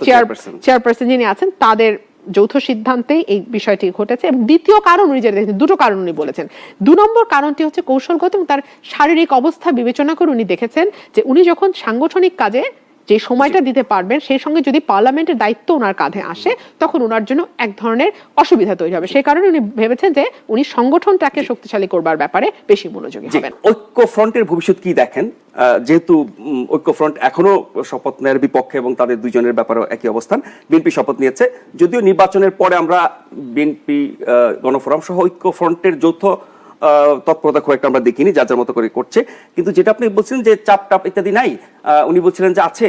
চেয়ারপারসন যিনি আছেন তাদের যৌথ সিদ্ধান্তে এই বিষয়টি ঘটেছে। এবং দ্বিতীয় কারণ উনি যেটা দেখেছেন, দুটো কারণ উনি বলেছেন। 2 নম্বর কারণটি হচ্ছে কৌশলগত এবং তার শারীরিক অবস্থা বিবেচনা করে উনি দেখেছেন যে উনি যখন সাংগঠনিক কাজে যে সময়টা দিতে পারবেন সেই সঙ্গে যদি পার্লামেন্টের দায়িত্ব ওনার কাঁধে আসে তখন ওনার জন্য এক ধরনের অসুবিধা তৈরি হবে। সেই কারণে উনি ভেবেছেন যে উনি সংগঠনটাকে শক্তিশালী করবার ব্যাপারে বেশি মনোযোগী হবেন। ঐক্য ফ্রন্টের ভবিষ্যৎ কি দেখেন, যেহেতু ঐক্য ফ্রন্ট এখনো শপথ নেওয়ার বিপক্ষে এবং তাদের দুইজনের ব্যাপারে একই অবস্থান, বিএনপি শপথ নিয়েছে, যদিও নির্বাচনের পরে আমরা বিএনপি গণফোরাম সহ ঐক্য ফ্রন্টের যৌথ তৎপরতা খুব একটা আমরা দেখিনি, যার যার মতো করে করছে। কিন্তু যেটা আপনি বলছিলেন যে চাপ টাপ ইত্যাদি নাই, উনি বলছিলেন যে আছে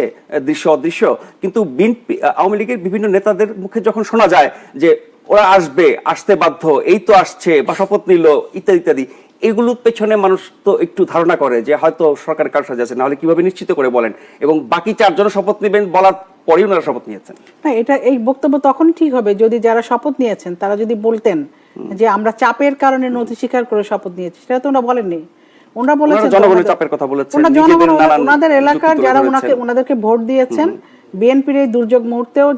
দৃশ্য অদৃশ্য, কিন্তু বিএনপি আওয়ামী লীগের বিভিন্ন নেতাদের মুখে যখন শোনা যায় যে ওরা আসবে, আসতে বাধ্য, এই তো আসছে বা শপথ নিল ইত্যাদি ইত্যাদি, এগুলোর পেছনে মানুষ তো একটু ধারণা করে যে হয়তো সরকারের কারসাজি আছে, নাহলে কিভাবে নিশ্চিত করে বলেন? এবং বাকি চারজন শপথ নেবেন বলার পরেই ওনারা শপথ নিয়েছেন। না, এটা এই বক্তব্য তখন ঠিক হবে যদি যারা শপথ নিয়েছেন তারা যদি বলতেন যে আমরা চাপের কারণে নথি স্বীকার করে শপথ নিয়েছি, সেটা তো ওনারা বলেননি। ওনারা বলেছেন জনগণের চাপের কথা বলেছেন, ওনাদের এলাকার যারা ওনাদেরকে ভোট দিয়েছেন, বিএনপির এই দুর্যোগ মুহূর্তেও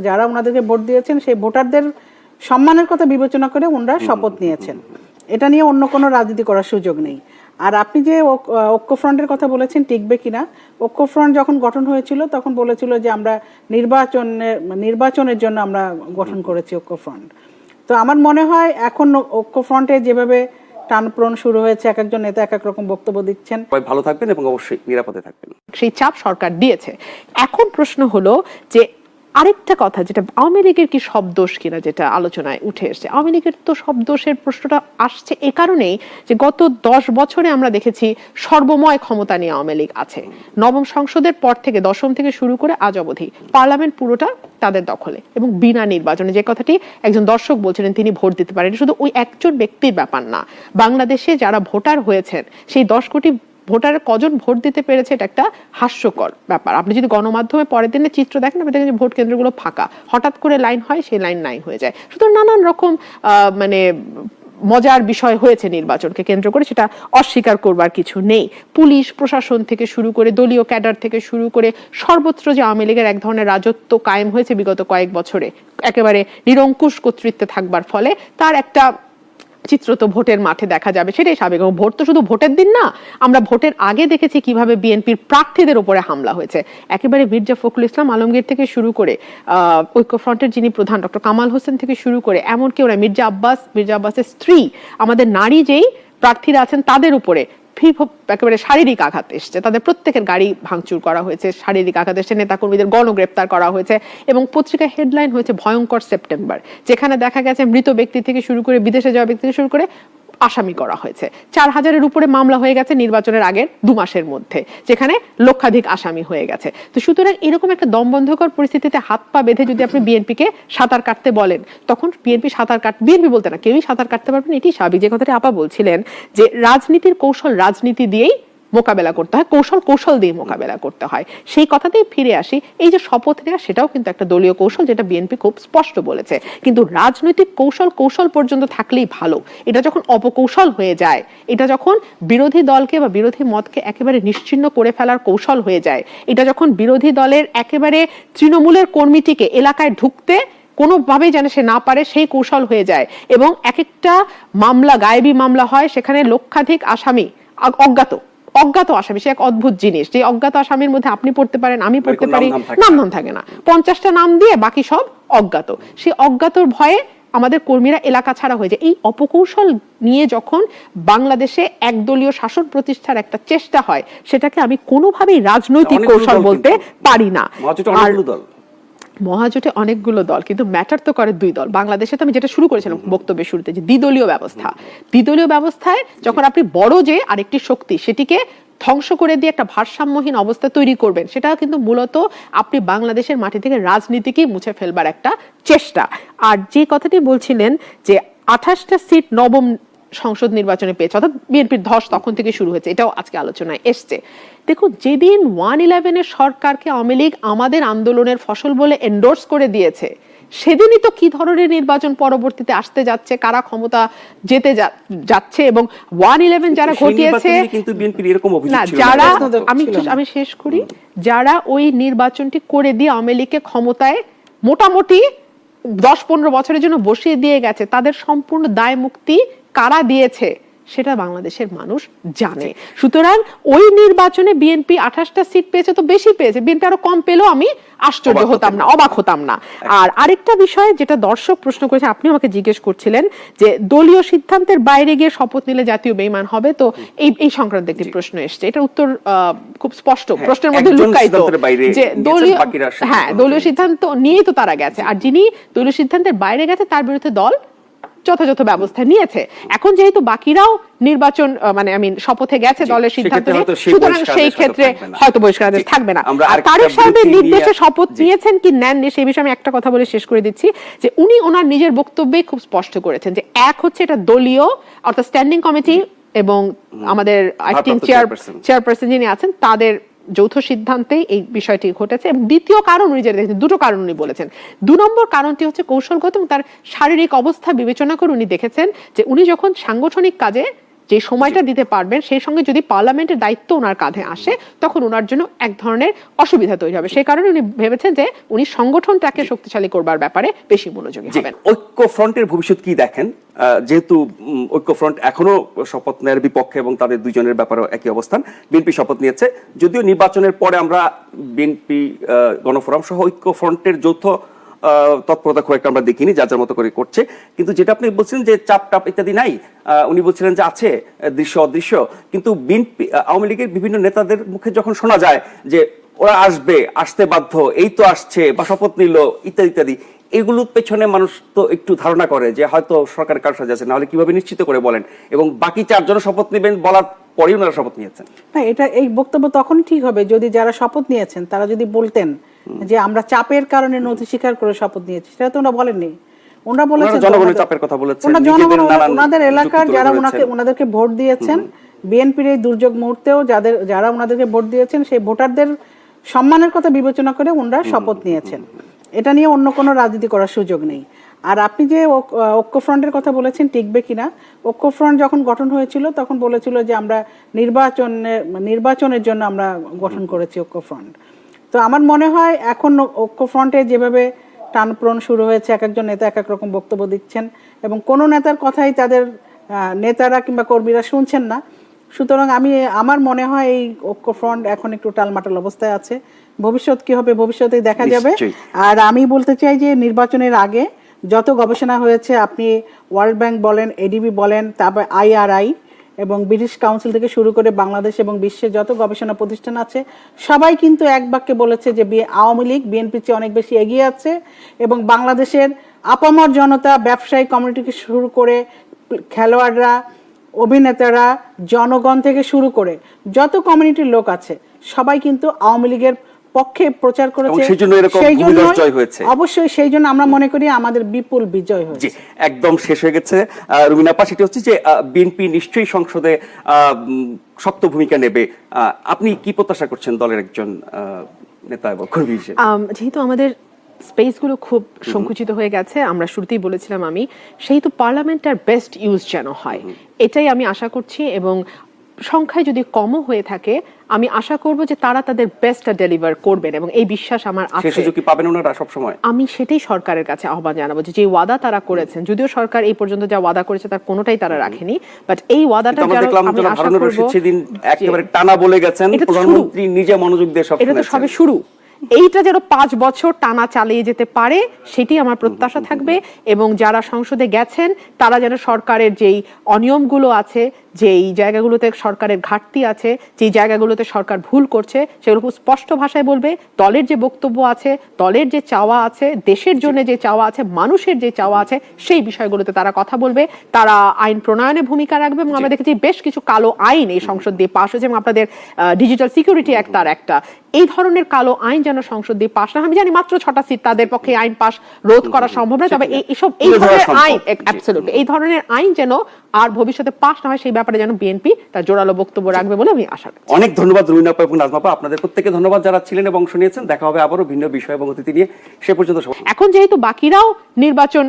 যারা ওনাদেরকে ভোট দিয়েছেন সেই ভোটারদের সম্মানের কথা বিবেচনা করে ওনারা শপথ নিয়েছেন। এটা নিয়ে অন্য কোনো রাজনীতি করার সুযোগ নেই। আর আপনি যে ঐক্যফ্রন্টের কথা বলেছেন টিকবে কিনা, ঐক্যফ্রন্ট যখন গঠন হয়েছিল তখন বলেছিল যে আমরা নির্বাচনের জন্য আমরা গঠন করেছি ঐক্যফ্রন্ট। তো আমার মনে হয় এখন ঐক্যফ্রন্টে যেভাবে টানপ্রন শুরু হয়েছে, এক একজন নেতা এক এক রকম বক্তব্য দিচ্ছেন। ভালো থাকবেন এবং অবশ্যই নিরাপদে থাকবেন। সেই চাপ সরকার দিয়েছে। এখন প্রশ্ন হলো যে আরেকটা কথা, যেটা আওয়ামী লীগের কি সব দোষ কিনা, যেটা আলোচনায় উঠে এসছে। আওয়ামী লীগের তো সব দোষের প্রশ্নটা আসছে এ কারণেই যে গত 10 বছরে আমরা দেখেছি সর্বময় ক্ষমতা নিয়ে আওয়ামী লীগ আছে। নবম সংসদের পর থেকে, দশম থেকে শুরু করে আজ অবধি পার্লামেন্ট পুরোটা তাদের দখলে, এবং বিনা নির্বাচনে। যে কথাটি একজন দর্শক বলছিলেন তিনি ভোট দিতে পারেন, শুধু ওই একজন ব্যক্তির ব্যাপার না, বাংলাদেশে যারা ভোটার হয়েছেন সেই 10 কোটি ভোটারের কজন ভোট দিতে পেরেছে, এটা একটা হাস্যকর ব্যাপার। আপনি যদি গণমাধ্যমে পরের দিনের চিত্র দেখেন, আপনি দেখেন যে ভোট কেন্দ্রগুলো ফাঁকা, হঠাৎ করে লাইন হয়, সেই লাইন নাই হয়ে যায়। সুতরাং নানান রকম মানে মজার বিষয় হয়েছে নির্বাচনকে কেন্দ্র করে, সেটা অস্বীকার করবার কিছু নেই। পুলিশ প্রশাসন থেকে শুরু করে, দলীয় ক্যাডার থেকে শুরু করে সর্বত্র যে আওয়ামী লীগের এক ধরনের রাজত্ব কায়েম হয়েছে বিগত কয়েক বছরে, একেবারে নিরঙ্কুশ কর্তৃত্বে থাকবার ফলে তার একটা চিত্র তো ভোটের মাঠে দেখা যাবে, সেটাই স্বাভাবিক। এবং ভোট তো শুধু ভোটের দিন না, আমরা ভোটের আগে দেখেছি কিভাবে বিএনপির প্রার্থীদের উপরে হামলা হয়েছে। একেবারে মির্জা ফখরুল ইসলাম আলমগীর থেকে শুরু করে ঐক্যফ্রন্টের যিনি প্রধান ডক্টর কামাল হোসেন থেকে শুরু করে এমনকি ওরা মির্জা আব্বাসের স্ত্রী, আমাদের নারী যেই প্রার্থীরা আছেন তাদের উপরে একেবারে শারীরিক আঘাত এসছে। তাদের প্রত্যেকের গাড়ি ভাঙচুর করা হয়েছে, শারীরিক আঘাত এসছে, নেতাকর্মীদের গণগ্রেপ্তার করা হয়েছে, এবং পত্রিকায় হেডলাইন হয়েছে ভয়ঙ্কর সেপ্টেম্বর, যেখানে দেখা গেছে মৃত ব্যক্তি থেকে শুরু করে বিদেশে যাওয়া ব্যক্তি থেকে শুরু করে আসামি করা হয়েছে। 4000-এর উপরে মামলা হয়ে গেছে নির্বাচনের আগের 2 মাসের মধ্যে, যেখানে লক্ষাধিক আসামি হয়ে গেছে। তো সুতরাং এরকম একটা দমবন্ধকর পরিস্থিতিতে হাত পা বেঁধে যদি আপনি বিএনপিকে সাঁতার কাটতে বলেন, তখন বিএনপি বলতে না, কেউই সাঁতার কাটতে পারবেন, এটি স্বাভাবিক। যে কথাটি আপা বলছিলেন যে রাজনীতির কৌশল রাজনীতি দিয়েই মোকাবেলা করতে হয়, কৌশল দিয়ে মোকাবেলা করতে হয়, সেই কথাতেই ফিরে আসি। এই যে শপথ নেওয়া, সেটাও কিন্তু একটা দলীয় কৌশল, যেটা বিএনপি খুব স্পষ্ট বলেছে। কিন্তু রাজনৈতিক কৌশল পর্যন্ত থাকলেই ভালো, এটা যখন অপকৌশল হয়ে যায়, এটা যখন বিরোধী দলকে বা বিরোধী মতকে একেবারে নিশ্চিহ্ন করে ফেলার কৌশল হয়ে যায়, এটা যখন বিরোধী দলের একেবারে তৃণমূলের কর্মীটিকে এলাকায় ঢুকতে কোনোভাবেই যেন সে না পারে সেই কৌশল হয়ে যায়, এবং এক একটা মামলা গায়েবী মামলা হয়, সেখানে লক্ষাধিক আসামি অজ্ঞাত আসামি। সে এক অদ্ভুত জিনিস, যে অজ্ঞাত আসামির মধ্যে আপনি পড়তে পারেন, আমি পড়তে পারি, নাম থাকে না, 50টা নাম দিয়ে বাকি সব অজ্ঞাত। সেই অজ্ঞাতর ভয়ে আমাদের কর্মীরা এলাকা ছাড়া হয়ে যায়। এই অপকৌশল নিয়ে যখন বাংলাদেশে একদলীয় শাসন প্রতিষ্ঠার একটা চেষ্টা হয়, সেটাকে আমি কোনোভাবেই রাজনৈতিক কৌশল বলতে পারি না। মহাজোটে অনেকগুলো দল, কিন্তু ম্যাটার তো করে 2 দল। বাংলাদেশে তো আমি যেটা শুরু করেছিলাম বক্তব্যের শুরুতে, যে দ্বিদলীয় ব্যবস্থায় যখন আপনি বড় যে আরেকটি শক্তি সেটিকে ধ্বংস করে দিয়ে একটা ভারসাম্যহীন অবস্থা তৈরি করবেন, সেটা কিন্তু মূলত আপনি বাংলাদেশের মাটি থেকে রাজনীতিকেই মুছে ফেলবার একটা চেষ্টা। আর যে কথাটি বলছিলেন যে 28টা সিট নবম সংসদ নির্বাচনে পেয়েছে, অর্থাৎ বিএনপির ধস তখন থেকে শুরু হয়েছে, এটাও আজকে আলোচনায় এসছে। দেখুন, যেদিন 1-11-এর সরকারকে আওয়ামী লীগ আমাদের আন্দোলনের ফসল বলে এন্ডোর্স করে দিয়েছে, সেদিনই তো কি ধরনের নির্বাচন পরবর্তীতে আসতে যাচ্ছে, কারা ক্ষমতা যেতে যাচ্ছে, এবং 1-11 যারা ঘটিয়েছে, যারা আমি শেষ করি, যারা ওই নির্বাচনটি করে দিয়ে আওয়ামী লীগকে ক্ষমতায় মোটামুটি 10-15 বছরের জন্য বসিয়ে দিয়ে গেছে, তাদের সম্পূর্ণ দায় মুক্তি কারা দিয়েছে সেটা বাংলাদেশের মানুষ জানে। সুতরাং ওই নির্বাচনে বিএনপি 28টা সিট পেয়েছে, তো বেশি পেয়েছে, বিএনপি আরো কম পেলেও আমি আশ্চর্য হতাম না, অবাক হতাম না। আর আরেকটা বিষয় যেটা দর্শক প্রশ্ন করেছে, আপনি আমাকে জিজ্ঞেস করছিলেন যে দলীয় সিদ্ধান্তের বাইরে গিয়ে শপথ নিলে জাতীয় বেঈমান হবে, তো এই সংক্রান্ত একটি প্রশ্ন এসেছে। এটা উত্তর খুব স্পষ্ট, প্রশ্নের মধ্যে লুকায়িত, যে দলীয় সিদ্ধান্ত নিয়েই তো তারা গেছে, আর যিনি দলীয় সিদ্ধান্তের বাইরে গেছে তার বিরুদ্ধে দল যথাযথ ব্যবস্থা নিয়েছে। এখন যেহেতু বাকিরাও নির্বাচন শপথে গেছে দলের সিদ্ধান্ত নিয়ে, সুতরাং সেই ক্ষেত্রে হয়তো বহিষ্কারাদেশ থাকবে না। আর তারেক সাহেবের নির্দেশে শপথ নিয়েছেন কি নেননি সেই বিষয়ে আমি একটা কথা বলে শেষ করে দিচ্ছি, যে উনি ওনার নিজের বক্তব্যে খুব স্পষ্ট করেছেন যে এক হচ্ছে এটা দলীয়, অর্থাৎ স্ট্যান্ডিং কমিটি এবং আমাদের চেয়ারপারসন যিনি আছেন তাদের যৌথ সিদ্ধান্তেই এই বিষয়টি ঘটেছে। এবং দ্বিতীয় কারণ উনি যেটা দেখেছেন, দুটো কারণ উনি বলেছেন। 2 নম্বর কারণটি হচ্ছে কৌশলগত এবং তার শারীরিক অবস্থা বিবেচনা করে উনি দেখেছেন যে উনি যখন সাংগঠনিক কাজে যে সময়টা দিতে পারবেন সেই সঙ্গে যদি পার্লামেন্টের দায়িত্ব ওনার কাঁধে আসে তখন ওনার জন্য এক ধরনের অসুবিধা তৈরি হবে। সেই কারণে উনি ভেবেছেন যে উনি সংগঠনটাকে শক্তিশালী করবার ব্যাপারে বেশি মনোযোগী হবেন। ঐক্য ফ্রন্টের ভবিষ্যৎ কি দেখেন, যেহেতু ঐক্য ফ্রন্ট এখনো শপথ নেয়ার বিপক্ষে এবং তাদের দুইজনের ব্যাপারে একই অবস্থান, বিএনপি শপথ নিয়েছে, যদিও নির্বাচনের পরে আমরা বিএনপি গণফোরাম সহ ঐক্য ফ্রন্টের যৌথ তৎপরতা খুব একটা আমরা দেখিনি, যার যার মতো করে করছে। কিন্তু যেটা আপনি বলছিলেন যে চাপ টাপ ইত্যাদি নাই, উনি বলছিলেন যে আছে দৃশ্য অদৃশ্য, কিন্তু বিএনপি আওয়ামী লীগের বিভিন্ন নেতাদের মুখে যখন শোনা যায় যে ওরা আসবে, আসতে বাধ্য, এই তো আসছে বা শপথ নিল ইত্যাদি ইত্যাদি, এগুলোর পেছনে মানুষ তো একটু ধারণা করে যে হয়তো সরকার কারসাজি আছে, নাহলে কিভাবে নিশ্চিত করে বলেন? এবং বাকি 4 জন শপথ নেবেন বলার পরেই ওনারা শপথ নিয়েছেন। না, এটা এই বক্তব্য তখন ঠিক হবে যদি যারা শপথ নিয়েছেন তারা যদি বলতেন যে আমরা চাপের কারণে নথি স্বীকার করে শপথ নিয়েছি, সেটা তো ওরা বলেননি। ওনারা বলেছেন জনগণের চাপের কথা বলেছেন, ওনাদের এলাকার যারা ওনাদেরকে ভোট দিয়েছেন, বিএনপির এই দুর্যোগ মুহূর্তেও যারা ওনাদেরকে ভোট দিয়েছেন সেই ভোটারদের সম্মানের কথা বিবেচনা করে ওনারা শপথ নিয়েছেন। এটা নিয়ে অন্য কোনো রাজনীতি করার সুযোগ নেই। আর আপনি যে ঐক্যফ্রন্টের কথা বলেছেন টিকবে কিনা, ঐক্যফ্রন্ট যখন গঠন হয়েছিল তখন বলেছিল যে আমরা নির্বাচনের জন্য আমরা গঠন করেছি ঐক্যফ্রন্ট। তো আমার মনে হয় এখন ঐক্যফ্রন্টে যেভাবে টানপ্রন শুরু হয়েছে, এক একজন নেতা এক এক রকম বক্তব্য দিচ্ছেন এবং কোনো নেতার কথাই তাদের নেতারা কিংবা কর্মীরা শুনছেন না। সুতরাং আমার মনে হয় এই ঐক্যফ্রন্ট এখন একটু টালমাটাল অবস্থায় আছে। ভবিষ্যৎ কি হবে ভবিষ্যতেই দেখা যাবে। আর আমি বলতে চাই যে নির্বাচনের আগে যত গবেষণা হয়েছে, আপনি ওয়ার্ল্ড ব্যাংক বলেন, এডিবি বলেন, তারপর IRI এবং ব্রিটিশ কাউন্সিল থেকে শুরু করে বাংলাদেশ এবং বিশ্বে যত গবেষণা প্রতিষ্ঠান আছে সবাই কিন্তু এক বাক্যে বলেছে যে আওয়ামী লীগ বিএনপির চেয়ে অনেক বেশি এগিয়ে আছে এবং বাংলাদেশের আপামর জনতা, ব্যবসায়ী কমিউনিটিকে শুরু করে খেলোয়াড়রা, অভিনেতারা, জনগণ থেকে শুরু করে যত কমিউনিটির লোক আছে সবাই কিন্তু আওয়ামী লীগের পক্ষে প্রচার করেছে। অবশ্যই সেই জন্য আমরা মনে করি আমাদের বিপুল বিজয় হয়েছে। একদম শেষ হয়ে গেছে রুমিনা আপা, সেটা হচ্ছে যে বিএনপি নিশ্চয়ই সংসদে শক্ত ভূমিকা নেবে। আপনি কি প্রত্যাশা করছেন দলের একজন নেতা এবং কর্মী হিসেবে? যেহেতু আমাদের স্পেসগুলো খুব সংকুচিত হয়ে গেছে, আমরা শুরুতেই বলেছিলাম সেই তো পার্লামেন্টের বেস্ট ইউজ যেন হয়, এটাই আমি আশা করছি। এবং সংখ্যায় যদি কমও হয়ে থাকে আমি আশা করব যে তারা তাদের বেস্টটা ডেলিভার করবেন এবং এই বিশ্বাস আমার আছে। সেই সুযোগ কি পাবেন ওনারা সব সময়? আমি সেটাই সরকারের কাছে আহ্বান জানাবো যে ওয়াদা তারা করেছেন, যদিও সরকার এই পর্যন্ত যা ওয়াদা করেছে তার কোনোটাই তারা রাখেনি, বাট এই ওয়াদাটা আমি আশা করব সেদিন একেবারে টানা বলে গেছেন প্রধানমন্ত্রী নিজে মনোযোগ দিয়ে সব শুনেছেন। এটা তো সবে শুরু, এইটা যেন 5 বছর টানা চালিয়ে যেতে পারে সেটি আমার প্রত্যাশা থাকবে। এবং যারা সংসদে গেছেন তারা যেন সরকারের যেই অনিয়মগুলো আছে, যেই জায়গাগুলোতে সরকারের ঘাটতি আছে, যেই জায়গাগুলোতে সরকার ভুল করছে সেগুলো খুব স্পষ্ট ভাষায় বলবে। দলের যে বক্তব্য আছে, দলের যে চাওয়া আছে, দেশের জন্য যে চাওয়া আছে, মানুষের যে চাওয়া আছে, সেই বিষয়গুলোতে তারা কথা বলবে। তারা আইন প্রণয়নে ভূমিকা রাখবে এবং আমরা দেখেছি বেশ কিছু কালো আইন এই সংসদ দিয়ে পাশ হয়েছে এবং আপনাদের ডিজিটাল সিকিউরিটি অ্যাক্ট তার একটা। এই ধরনের কালো আইন যেন সংসদ দিয়ে পাশ না, আমি জানি মাত্র 6টা সিট, তাদের পক্ষে আইন পাশ রোধ করা সম্ভব না, তবে এই ধরনের আইন অ্যাবসলিউটলি এই ধরনের আইন যেন আর ভবিষ্যতে পাশ না হয় সেই ব্যাপারে যেন বিএনপি তার জোরালো বক্তব্য রাখবে বলে আমি আশা করি। অনেক ধন্যবাদ রুমিনা আপা এবং নাজমা আপা, আপনাদের প্রত্যেককে ধন্যবাদ যারা ছিলেন এবং শুনিয়েছেন। দেখা হবে আবারও ভিন্ন বিষয় এবং অতিথি নিয়ে। সে পর্যন্ত এখন যেহেতু বাকিরাও নির্বাচন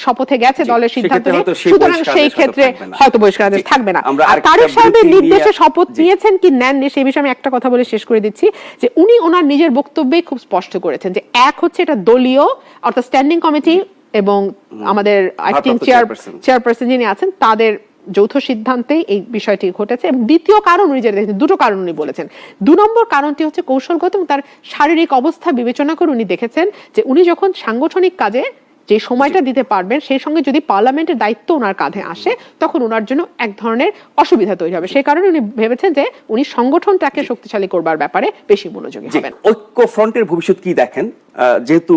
শপথে গেছে দলের সিদ্ধান্ত নিয়ে, সুতরাং সেই ক্ষেত্রে হয়তো বহিষ্কার আদেশ থাকবে না। আর তারেক সাহেবের নির্দেশে শপথ নিয়েছেন কি নেননি সেই বিষয়ে আমি একটা কথা বলে শেষ করে দিচ্ছি যে উনি ওনার নিজের বক্তব্যে খুব স্পষ্ট করেছেন যে এক হচ্ছে এটা দলীয় অর্থাৎ স্ট্যান্ডিং কমিটি এবং আমাদের অ্যাক্টিং চেয়ারপারসন যিনি আছেন তাদের যৌথ সিদ্ধান্তেই এই বিষয়টি ঘটেছে। এবং দ্বিতীয় কারণ উনি যেটা দেখেছেন, দুটো কারণ উনি বলেছেন। 2 নম্বর কারণটি হচ্ছে কৌশলগত এবং তার শারীরিক অবস্থা বিবেচনা করে উনি দেখেছেন যে উনি যখন সাংগঠনিক কাজে যে সময়টা দিতে পারবেন সেই সঙ্গে যদি পার্লামেন্টের দায়িত্ব ওনার কাঁধে আসে তখন ওনার জন্য এক ধরনের অসুবিধা তৈরি হবে। সেই কারণে উনি ভেবেছেন যে উনি সংগঠনটাকে শক্তিশালী করবার ব্যাপারে বেশি মনোযোগী হবেন। ঐক্য ফ্রন্টের ভবিষ্যৎ কি দেখেন, যেহেতু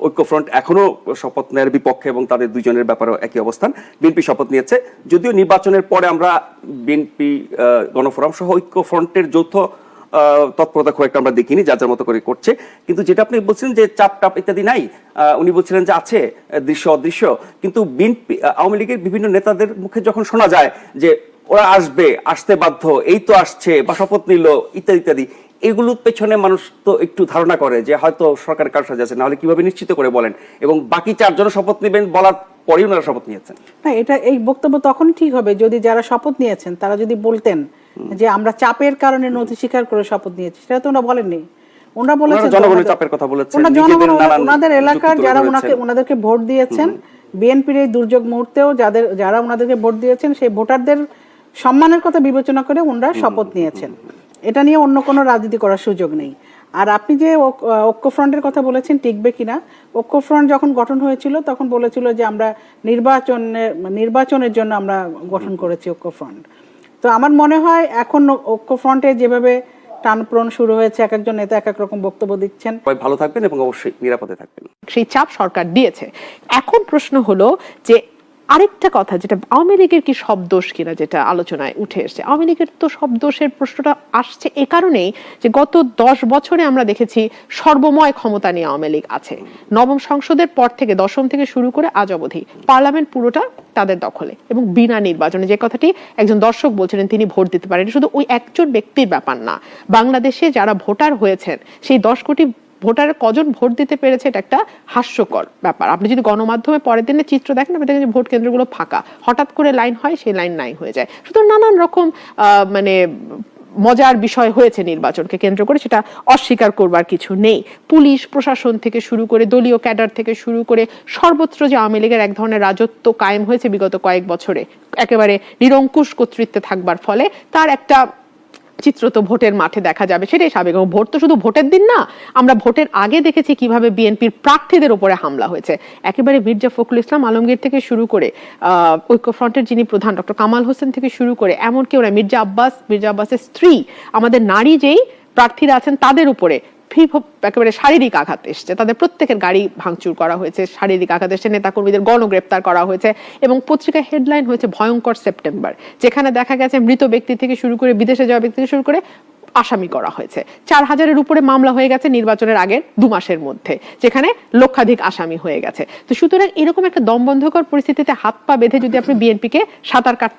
ঐক্য ফ্রন্ট এখনো শপথ নেয়ার বিপক্ষে এবং তাদের দুইজনের ব্যাপারে একই অবস্থান, বিএনপি শপথ নিয়েছে, যদিও নির্বাচনের পরে আমরা বিএনপি গণফোরাম সহ ঐক্য ফ্রন্টের যৌথ তৎপরতা খুব একটা আমরা দেখিনি, যার যার মতো করে করছে। কিন্তু যেটা আপনি বলছিলেন যে চাপ টাপ ইত্যাদি নাই, উনি বলছিলেন যে আছে দৃশ্য অদৃশ্য, কিন্তু বিএনপি আওয়ামী লীগের বিভিন্ন নেতাদের মুখে যখন শোনা যায় যে ওরা আসবে, আসতে বাধ্য, এই তো আসছে বা শপথ নিল ইত্যাদি ইত্যাদি, এগুলোর পেছনে মানুষ তো একটু ধারণা করে যে হয়তো সরকারের কারোর সাথে আছে, নাহলে কিভাবে নিশ্চিত করে বলেন? এবং বাকি 4 জন শপথ নেবেন বলার পরেই ওনারা শপথ নিয়েছেন। না, এটা এই বক্তব্য তখন ঠিক হবে যদি যারা শপথ নিয়েছেন তারা যদি বলতেন যে আমরা চাপের কারণে নথি স্বীকার করে শপথ নিয়েছি। সেটা তো ওনারা বলেননি। ওনারা বলেছেন জনগণের চাপের কথা বলেছেন, ওনাদের এলাকার যারা ওনাদেরকে ভোট দিয়েছেন, বিএনপির এই দুর্যোগ মুহূর্তেও যারা ওনাদেরকে ভোট দিয়েছেন সেই ভোটারদের সম্মানের কথা বিবেচনা করে ওনারা শপথ নিয়েছেন। এটা নিয়ে অন্য কোনো রাজনীতি করার সুযোগ নেই। আর আপনি যে ঐক্যফ্রন্টের কথা বলেছেন টিকবে কিনা, ঐক্যফ্রন্ট যখন গঠন হয়েছিল তখন বলেছিল যে আমরা নির্বাচনের জন্য আমরা গঠন করেছি ঐক্যফ্রন্ট। তো আমার মনে হয় এখন ঐক্যফ্রন্টে যেভাবে টানপ্রন শুরু হয়েছে, এক একজন নেতা এক এক রকম বক্তব্য দিচ্ছেন। ভালো থাকবেন এবং অবশ্যই নিরাপদে থাকবেন। সেই চাপ সরকার দিয়েছে। এখন প্রশ্ন হলো যে আরেকটা কথা, যেটা আওয়ামী লীগের কি সব দোষ কিনা, যেটা আলোচনায় উঠে এসেছে। আওয়ামী লীগের তো সব দোষের প্রশ্নটা আসছে এ কারণেই যে গত 10 বছরে আমরা দেখেছি সর্বময় ক্ষমতা নিয়ে আওয়ামী লীগ আছে। নবম সংসদের পর থেকে, দশম থেকে শুরু করে আজ অবধি পার্লামেন্ট পুরোটা তাদের দখলে, এবং বিনা নির্বাচনে, যে কথাটি একজন দর্শক বলছিলেন তিনি ভোট দিতে পারেন, শুধু ওই একজন ব্যক্তির ব্যাপার না, বাংলাদেশে যারা ভোটার হয়েছেন সেই 10 কোটি ভোটারের কজন ভোট দিতে পেরেছে এটা একটা হাস্যকর ব্যাপার। আপনি যদি গণমাধ্যমে পরের দিনের চিত্র দেখেন, আপনি দেখেন যে ভোট কেন্দ্রগুলো ফাঁকা, হঠাৎ করে লাইন হয়, সেই লাইন নাই হয়ে যায়। সুতরাং নানান রকম মানে মজার বিষয় হয়েছে নির্বাচনকে কেন্দ্র করে, সেটা অস্বীকার করবার কিছু নেই। পুলিশ প্রশাসন থেকে শুরু করে দলীয় ক্যাডার থেকে শুরু করে সর্বত্র যে আওয়ামী লীগের এক ধরনের রাজত্ব কায়েম হয়েছে বিগত কয়েক বছরে, একেবারে নিরঙ্কুশ কর্তৃত্বে থাকবার ফলে তার একটা চিত্র তো ভোটের মাঠে দেখা যাবে, সেটাই স্বাভাবিক। এবং ভোট তো শুধু ভোটের দিন না, আমরা ভোটের আগে দেখেছি কিভাবে বিএনপির প্রার্থীদের উপরে হামলা হয়েছে। একেবারে মির্জা ফখরুল ইসলাম আলমগীর থেকে শুরু করে ঐক্যফ্রন্টের যিনি প্রধান ডক্টর কামাল হোসেন থেকে শুরু করে এমনকি ওরা মির্জা আব্বাসের স্ত্রী, আমাদের নারী যেই প্রার্থীরা আছেন তাদের উপরে একেবারে শারীরিক আঘাত এসছে, তাদের প্রত্যেকের গাড়ি ভাঙচুর করা হয়েছে, শারীরিক আঘাত এসছে, নেতাকর্মীদের গণগ্রেপ্তার করা হয়েছে, এবং পত্রিকায় হেডলাইন হয়েছে ভয়ঙ্কর সেপ্টেম্বর, যেখানে দেখা গেছে মৃত ব্যক্তি থেকে শুরু করে বিদেশে যাওয়া ব্যক্তি থেকে শুরু করে আসামি করা হয়েছে। 4000-এর উপরে মামলা হয়ে গেছে নির্বাচনের আগের 2 মাসের মধ্যে, যেখানে লক্ষাধিক আসামি হয়ে গেছে। তো সুতরাং এরকম একটা দমবন্ধকর পরিস্থিতিতে হাত পা বেঁধে যদি আপনি বিএনপিকে সাঁতার কাটতে